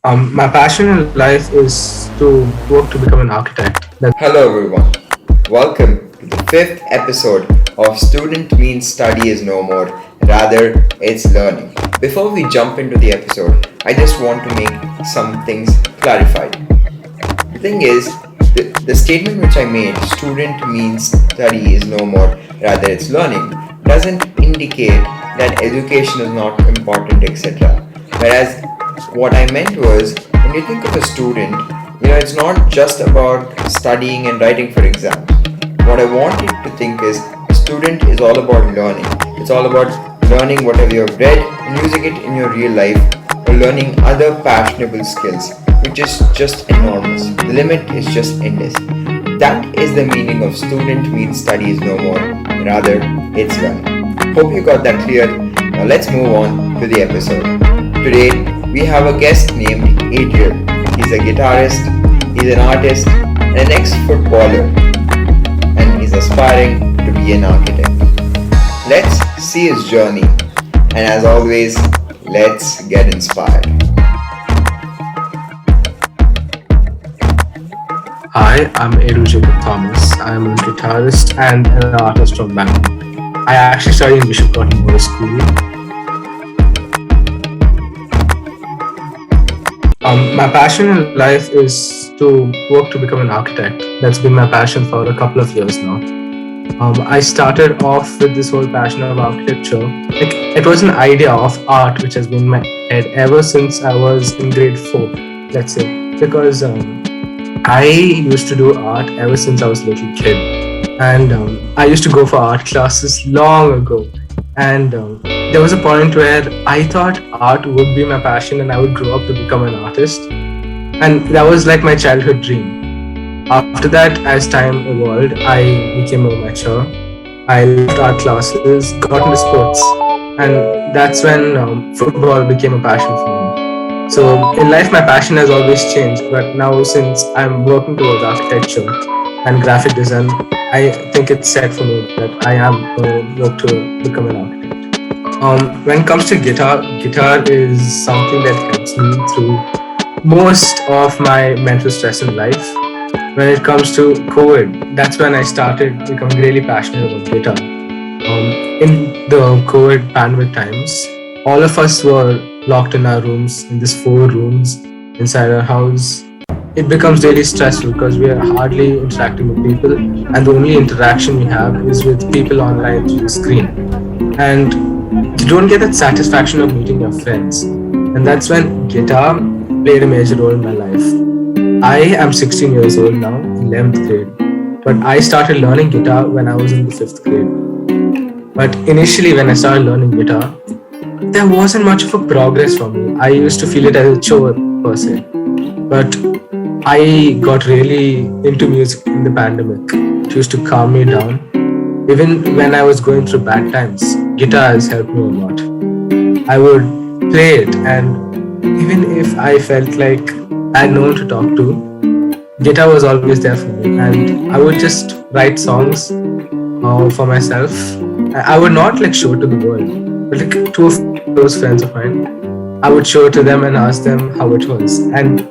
My passion in life is to work to become an architect. Hello everyone. Welcome to the fifth episode of Student Means Study is No More, rather it's learning. Before we jump into the episode, I just want to make some things clarified. The thing is, the statement which I made, student means study is no more, rather it's learning, doesn't indicate that education is not important, etc. Whereas what I meant was, when you think of a student, it's not just about studying and writing for exams. What I want you to think is, a student is all about learning. It's all about learning whatever you have read and using it in your real life, or learning other passionable skills, which is just enormous. The limit is just endless. That is the meaning of student means study is no more, rather it's learning. Hope you got that clear. Now let's move on to the episode. Today we have a guest named Adriel. He's a guitarist, he's an artist, and an ex-footballer, and he's aspiring to be an architect. Let's see his journey, and as always, let's get inspired. Hi, I'm Adriel Thomas. I'm a guitarist and an artist from Bangalore. I actually studied in Bishop Cotton Boys School. My passion in life is to work to become an architect. That's been my passion for a couple of years now. I started off with this whole passion of architecture. It was an idea of art which has been in my head ever since I was in grade 4, let's say. Because I used to do art ever since I was a little kid. And I used to go for art classes long ago. And there was a point where I thought art would be my passion and I would grow up to become an artist. And that was like my childhood dream. After that, as time evolved, I became more mature. I left art classes, got into sports, and that's when football became a passion for me. So in life, my passion has always changed, but now since I'm working towards architecture and graphic design, I think it's set for me that I am going to work to become an architect. When it comes to guitar is something that helps me through most of my mental stress in life. When it comes to COVID, that's when I started becoming really passionate about guitar. In the COVID pandemic times, all of us were locked in our rooms, in these 4 rooms inside our house. It becomes really stressful because we are hardly interacting with people, and the only interaction we have is with people online through the screen. And you don't get that satisfaction of meeting your friends. And that's when guitar played a major role in my life. I am 16 years old now, 11th grade, but I started learning guitar when I was in the 5th grade. But initially when I started learning guitar, there wasn't much of a progress for me. I used to feel it as a chore per se. But I got really into music in the pandemic. It used to calm me down. Even when I was going through bad times, guitar has helped me a lot. I would play it, and even if I felt like I had no one to talk to, guitar was always there for me, and I would just write songs for myself. I would not show it to the world, but two of those friends of mine, I would show it to them and ask them how it was. And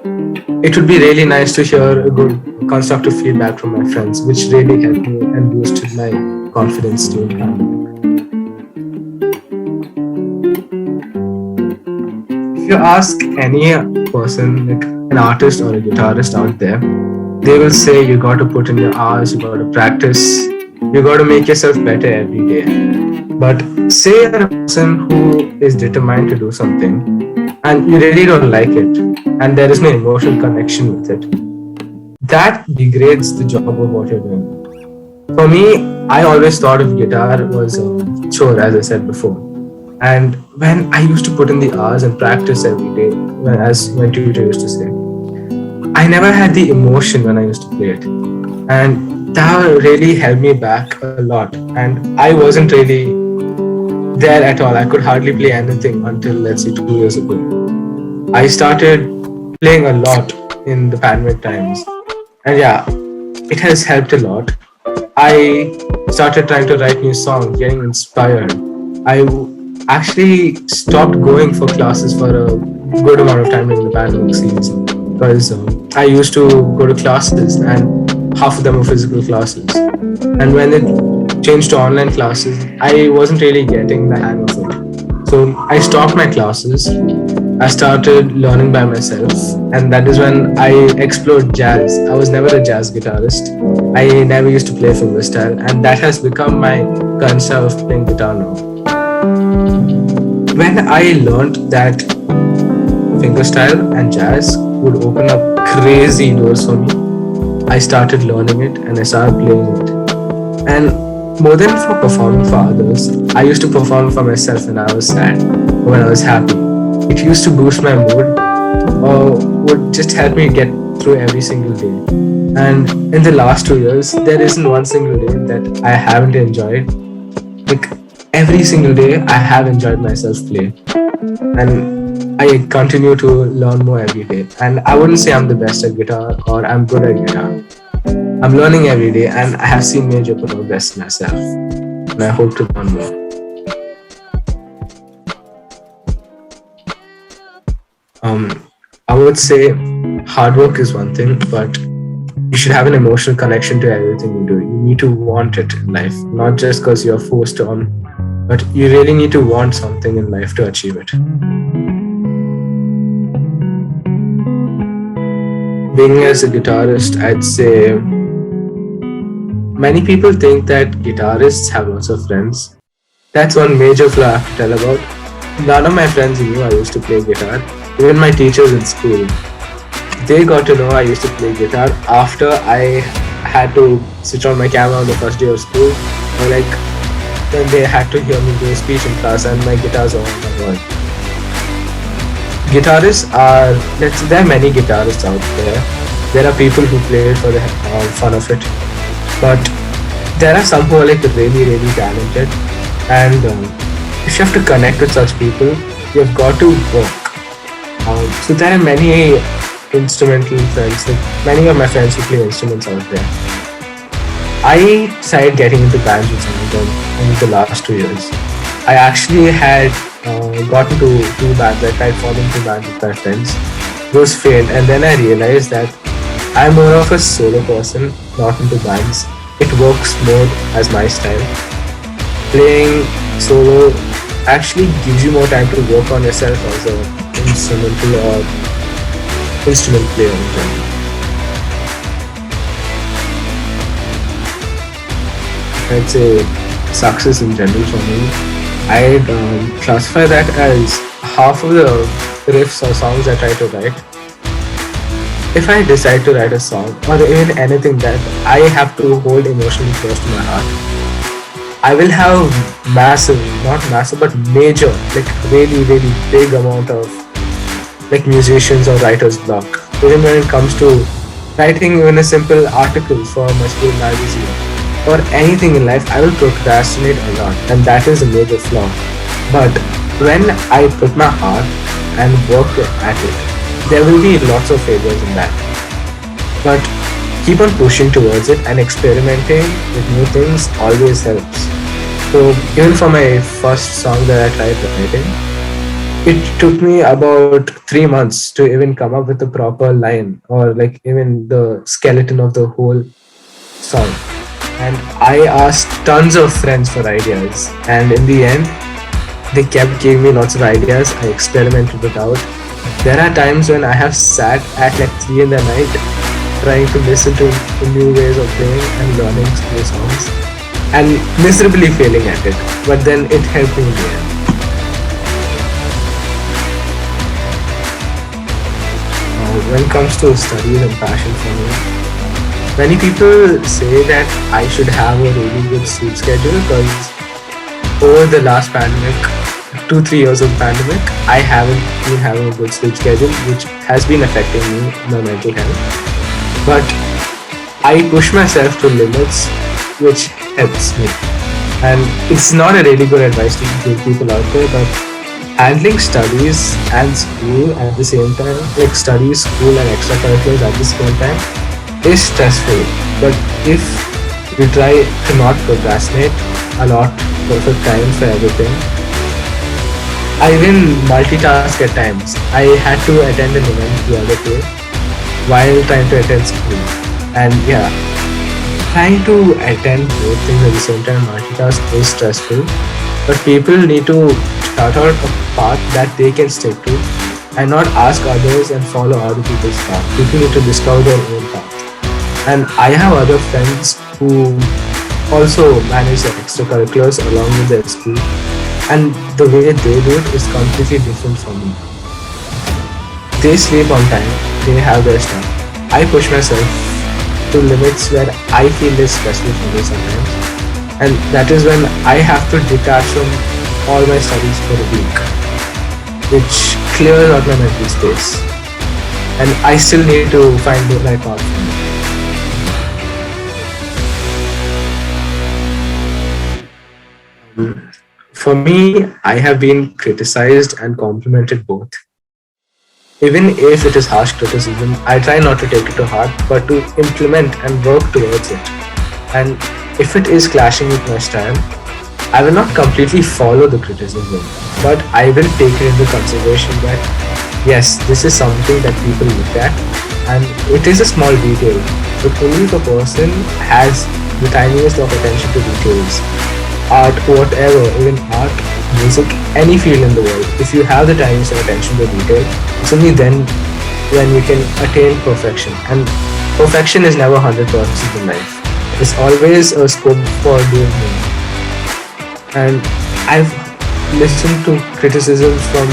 it would be really nice to hear a good constructive feedback from my friends, which really helped me and boosted my confidence during pandemic. If you ask any person, an artist or a guitarist out there, they will say you got to put in your hours, you got to practice, you got to make yourself better every day. But say you're a person who is determined to do something and you really don't like it and there is no emotional connection with it, that degrades the job of what you're doing. For me, I always thought of guitar was a chore, as I said before. And when I used to put in the hours and practice every day, as my tutor used to say, I never had the emotion when I used to play it. And that really held me back a lot. And I wasn't really there at all. I could hardly play anything until, let's say, 2 years ago. I started playing a lot in the pandemic times. And yeah, it has helped a lot. I started trying to write new songs, getting inspired. I actually stopped going for classes for a good amount of time during the pandemic season because I used to go to classes and half of them were physical classes. And when it changed to online classes, I wasn't really getting the hang of it. So I stopped my classes. I started learning by myself, and that is when I explored jazz. I was never a jazz guitarist. I never used to play fingerstyle, and that has become my current style of playing guitar now. When I learned that fingerstyle and jazz would open up crazy doors for me, I started learning it and I started playing it. And more than for performing for others, I used to perform for myself when I was sad or when I was happy. It used to boost my mood or would just help me get through every single day. And in the last 2 years, there isn't one single day that I haven't enjoyed. Like every single day, I have enjoyed myself play. And I continue to learn more every day. And I wouldn't say I'm the best at guitar or I'm good at guitar. I'm learning every day and I have seen major progress myself. And I hope to learn more. I would say hard work is one thing, but you should have an emotional connection to everything you do. You need to want it in life, not just because you're forced on, but you really need to want something in life to achieve it. Being as a guitarist, I'd say many people think that guitarists have lots of friends. That's one major flaw I have to tell about. None of my friends knew I used to play guitar. Even my teachers in school, they got to know I used to play guitar after I had to switch on my camera on the first day of school, or like when they had to hear me do a speech in class and my guitars are on my wall. Guitarists are, there are many guitarists out there. There are people who play it for the fun of it, but there are some who are like really, really talented, and if you have to connect with such people, you've got to work. So there are many instrumental friends, like many of my friends who play instruments out there. I started getting into bands with some of them in the last 2 years. I actually had gotten to 2 bands. I tried forming 2 bands with my friends. Those failed, and then I realized that I'm more of a solo person, not into bands. It works more as my style. Playing solo actually gives you more time to work on yourself as an instrumental or instrument player in general. I'd say success in general for me, I'd classify that as half of the riffs or songs I try to write. If I decide to write a song or even anything that I have to hold emotionally close to my heart, I will have not massive, but major, like really, really big amount of like musicians or writer's block. Even when it comes to writing even a simple article for my school magazine or anything in life, I will procrastinate a lot, and that is a major flaw. But when I put my heart and work at it, there will be lots of failures in that. But keep on pushing towards it, and experimenting with new things always helps. So even for my first song that I tried writing, it took me about 3 months to even come up with a proper line or like even the skeleton of the whole song. And I asked tons of friends for ideas, and in the end, they kept giving me lots of ideas. I experimented it out. There are times when I have sat at like 3 in the night trying to listen to new ways of playing and learning new songs, and miserably failing at it, but then it helped me in the end. When it comes to studies and passion for me, many people say that I should have a really good sleep schedule because over the last pandemic, 2-3 years of pandemic, I haven't been having a good sleep schedule, which has been affecting me, my mental health. But I push myself to limits, which helps me. And it's not a really good advice to give people out there, but handling studies and school at the same time, like studies, school and extracurriculars at the same time, is stressful. But if you try to not procrastinate a lot, perfect time for everything, I even multitask at times. I had to attend an event the other day while trying to attend school. And yeah, trying to attend both things at the same time, multitask is stressful. But people need to chart out a path that they can stick to and not ask others and follow other people's path. People need to discover their own path. And I have other friends who also manage their extracurriculars along with their school. And the way they do it is completely different from me. They sleep on time, they have their stuff. I push myself to limits where I feel is stressful for me sometimes. And that is when I have to detach from all my studies for a week, which clears out my mental space. And I still need to find the right path for me. For me, I have been criticized and complimented both. Even if it is harsh criticism, I try not to take it to heart, but to implement and work towards it. And if it is clashing with my style, I will not completely follow the criticism, but I will take it into consideration that yes, this is something that people look at, and it is a small detail, but only if a person has the tiniest of attention to details, art, whatever, even art, music, any field in the world, if you have the tiniest of attention to detail, it's only then when you can attain perfection. And perfection is never 100% in life. It's always a scope for doing more. And I've listened to criticisms from,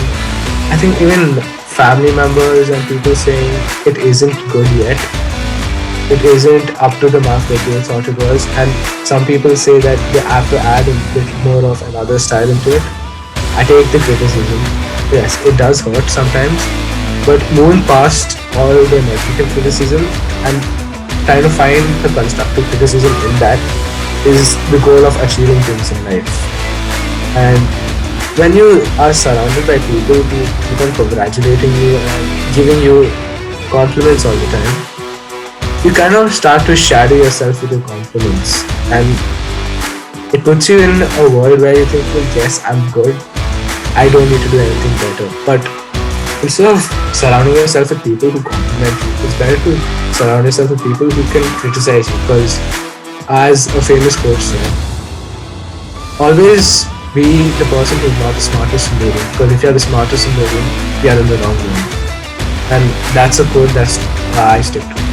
I think, even family members and people saying it isn't good yet. It isn't up to the mark that they thought it was. And some people say that they have to add a bit more of another style into it. I take the criticism. Yes, it does hurt sometimes. But moving past all the negative criticism and trying to find the constructive criticism in that is the goal of achieving things in life. And when you are surrounded by people who keep on congratulating you and giving you compliments all the time, you kind of start to shadow yourself with your compliments. And it puts you in a world where you think, well, yes, I'm good. I don't need to do anything better. But instead of surrounding yourself with people who compliment you, it's better to surround yourself with people who can criticize you. Because as a famous quote said, always be the person who's not the smartest in the room. Because if you're the smartest in the room, you're in the wrong room. And that's a quote that I stick to.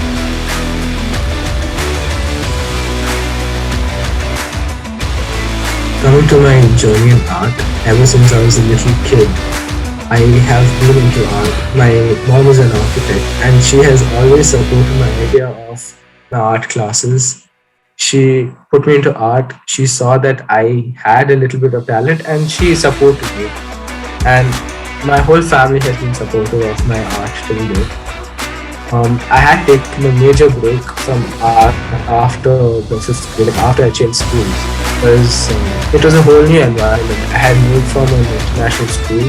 Coming to my journey in art, ever since I was a little kid, I have been into art. My mom is an architect and she has always supported my idea of my art classes. She put me into art. She saw that I had a little bit of talent and she supported me. And my whole family has been supportive of my art till date. I had taken a major break from art after the 5th grade, after I changed schools, because it was a whole new environment. I had moved from an international school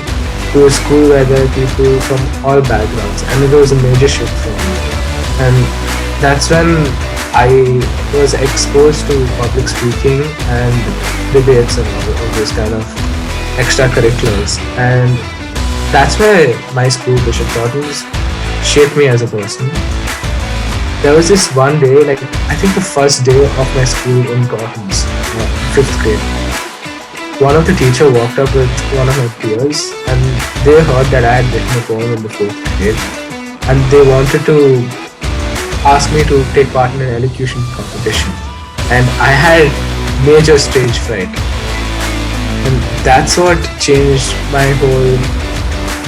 to a school where there are people from all backgrounds, and it was a major shift for me. And that's when I was exposed to public speaking and debates and all those kind of extracurriculars. And that's where my school, Bishop Gordon's, shaped me as a person. There was this one day, like I think the first day of my school in Gordon's, 5th grade. One of the teacher walked up with one of my peers and they heard that I had written a poem in the 4th grade and they wanted to ask me to take part in an elocution competition. And I had major stage fright. And that's what changed my whole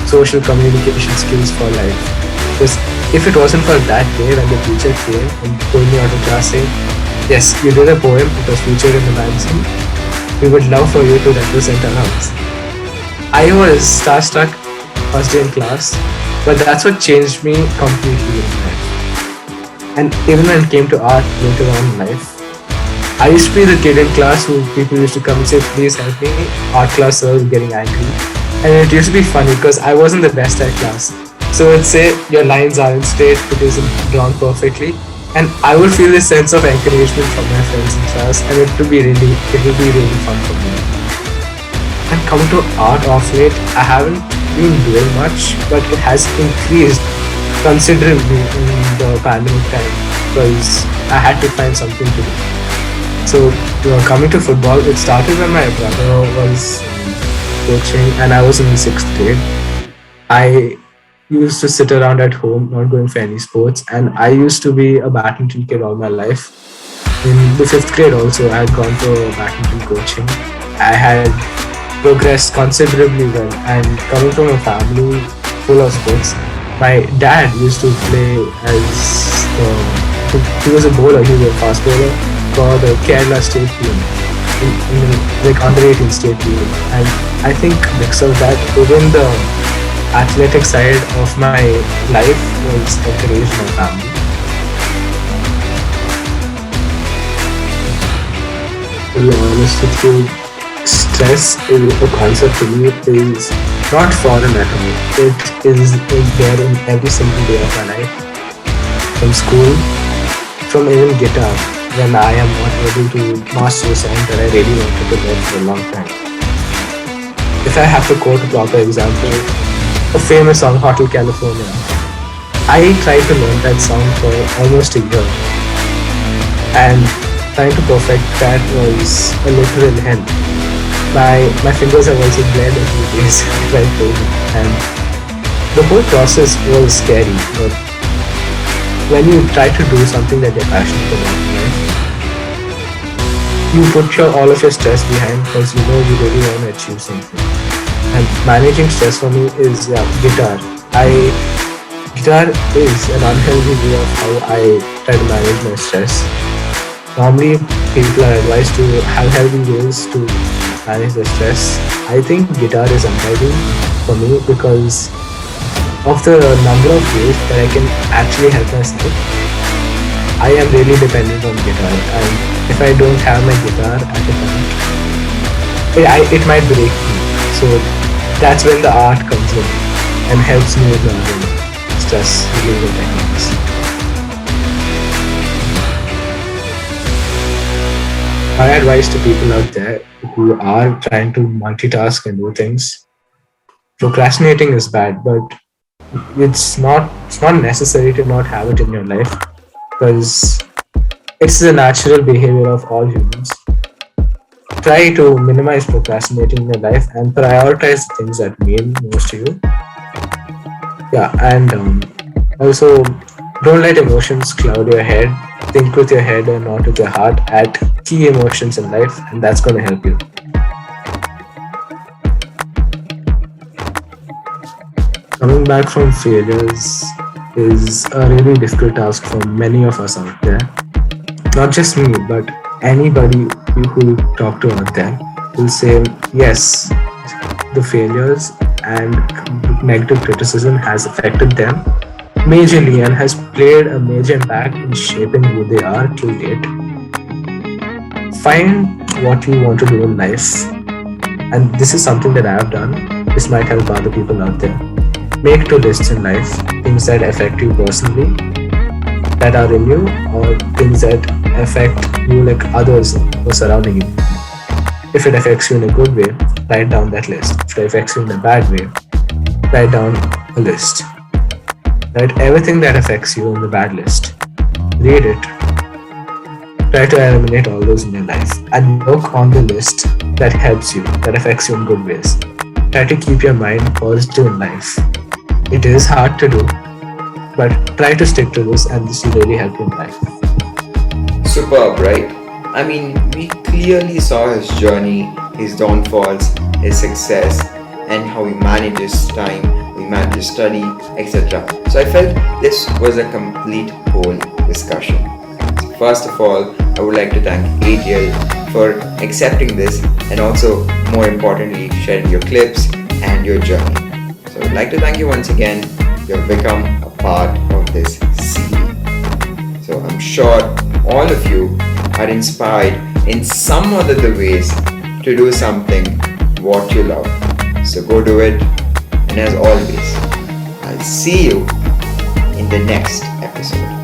social communication skills for life. Because if it wasn't for that day when the teacher came and pulled me out of class saying, yes, you did a poem, it was featured in the magazine, we would love for you to represent our house. I was starstruck first day in class, but that's what changed me completely in life. And even when it came to art later on in life, I used to be the kid in class who people used to come and say, please help me, art class sir is getting angry. And it used to be funny because I wasn't the best at class. So it'd say your lines aren't straight, it isn't drawn perfectly. And I would feel this sense of encouragement from my friends in class and it would be really fun for me. And coming to art of late, I haven't been doing much, but it has increased considerably in the pandemic time because I had to find something to do. So, coming to football, it started when my brother was coaching and I was in the sixth grade. I used to sit around at home, not going for any sports, and I used to be a badminton kid all my life. In the fifth grade, also, I had gone for badminton coaching. I had progressed considerably well, and coming from a family full of sports, my dad used to play as he was a bowler, he was a fast bowler for the Kerala state team, in like under 18 state team, and I think because of that, even the athletic side of my life was encouraged in my family. To be honest with you, stress is a concept to me is not foreign at all. It is there in every single day of my life. From school, from even guitar, when I am not able to master a song that I really wanted to learn for a long time. If I have to quote a proper example, a famous song, Hotel California. I tried to learn that song for almost a year, and trying to perfect that was a literal hell. My fingers have also bled a few days right through, and the whole process was scary. But when you try to do something that you're passionate about, right, you put all of your stress behind because you know you really want to achieve something. And managing stress for me is guitar. Guitar is an unhealthy way of how I try to manage my stress. Normally, people are advised to have healthy ways to manage their stress. I think guitar is unhealthy for me because of the number of ways that I can actually help myself. I am really dependent on guitar, and if I don't have my guitar at the time, it might break me. So that's when the art comes in and helps me with learning stress relieving techniques. My advice to people out there who are trying to multitask and do things, procrastinating is bad, but it's not necessary to not have it in your life because it's the natural behavior of all humans. Try to minimize procrastinating in your life and prioritize the things that mean most to you. Yeah, and also don't let emotions cloud your head. Think with your head and not with your heart at key emotions in life, and that's going to help you. Coming back from failures is a really difficult task for many of us out there. Not just me, but anybody who talk to out there will say, yes, the failures and negative criticism has affected them majorly and has played a major impact in shaping who they are till date. Find what you want to do in life, and this is something that I have done. This might help other people out there. Make two lists in life, things that affect you personally, that are in you, or things that affect you like others who are surrounding you. If it affects you in a good way, write down that list. If it affects you in a bad way, write down a list. Write everything that affects you on the bad list. Read it. Try to eliminate all those in your life and work on the list that helps you, that affects you in good ways. Try to keep your mind positive in life. It is hard to do, but try to stick to this and this will really help you in life. Superb, right? I mean, we clearly saw his journey, his downfalls, his success, and how he manages time, he manages study, etc. So I felt this was a complete whole discussion. So first of all, I would like to thank Adriel for accepting this and also, more importantly, sharing your clips and your journey. So I would like to thank you once again. You have become a part of this series. So I'm sure all of you are inspired in some other ways to do something what you love. So go do it, and as always, I'll see you in the next episode.